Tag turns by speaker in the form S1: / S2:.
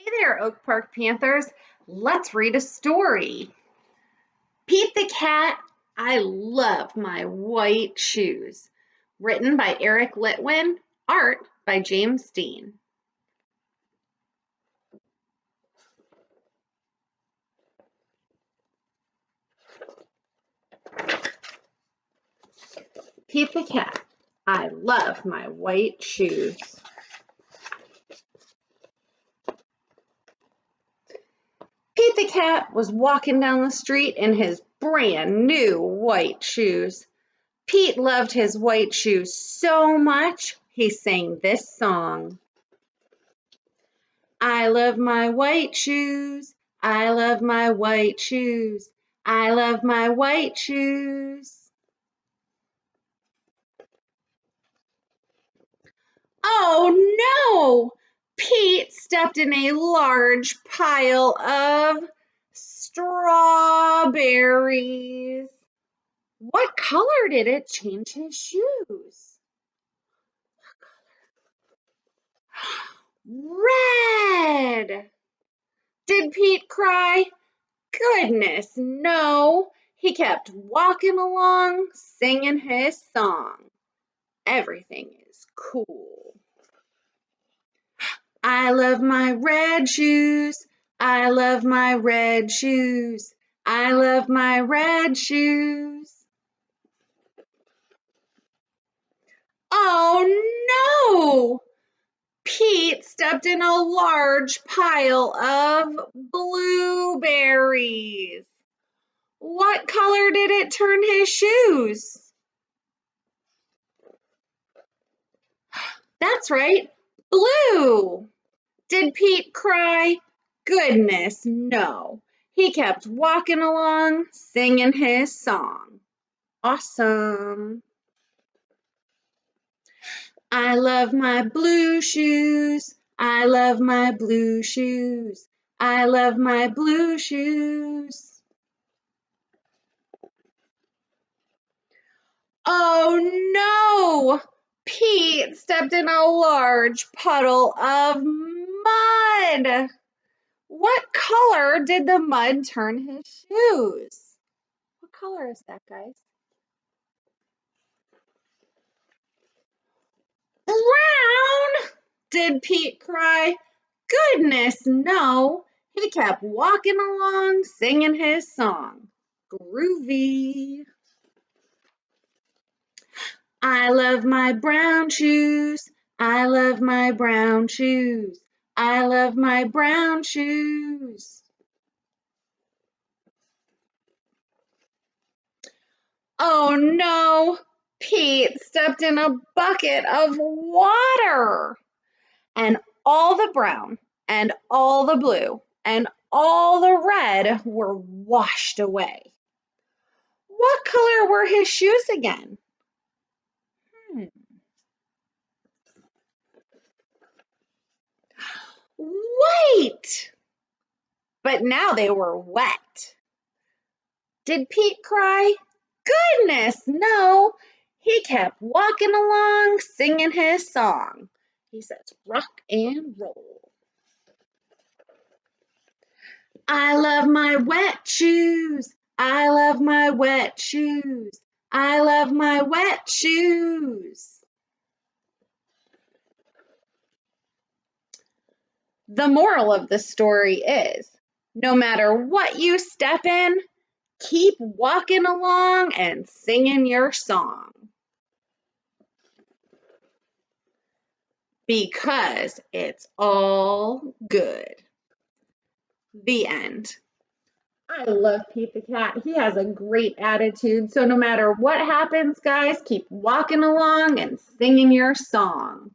S1: Hey there, Oak Park Panthers. Let's read a story. Pete the Cat, I Love My White Shoes. Written by Eric Litwin, art by James Dean. Pete the Cat, I Love My White Shoes. Pete the Cat was walking down the street in his brand new white shoes. Pete loved his white shoes so much, he sang this song. I love my white shoes. I love my white shoes. I love my white shoes. Oh no! Pete stepped in a large pile of strawberries. What color did it change his shoes? Red! Did Pete cry? Goodness, no. He kept walking along, singing his song. Everything is cool. I love my red shoes. I love my red shoes. I love my red shoes. Oh no! Pete stepped in a large pile of blueberries. What color did it turn his shoes? That's right, blue. Did Pete cry? Goodness, no. He kept walking along, singing his song. Awesome. I love my blue shoes. I love my blue shoes. I love my blue shoes. Oh no! Pete stepped in a large puddle of mud. What color did the mud turn his shoes? What color is that, guys? Brown! Did Pete cry? Goodness, no. He kept walking along, singing his song. Groovy. I love my brown shoes. I love my brown shoes. I love my brown shoes. Oh no! Pete stepped in a bucket of water. And all the brown and all the blue and all the red were washed away. What color were his shoes again? Hmm. White! But now they were wet. Did Pete cry? Goodness, no. He kept walking along, singing his song. He says, rock and roll. I love my wet shoes. I love my wet shoes. I love my wet shoes. The moral of the story is, no matter what you step in, keep walking along and singing your song. Because it's all good. The end. I love Pete the Cat. He has a great attitude. So no matter what happens, guys, keep walking along and singing your song.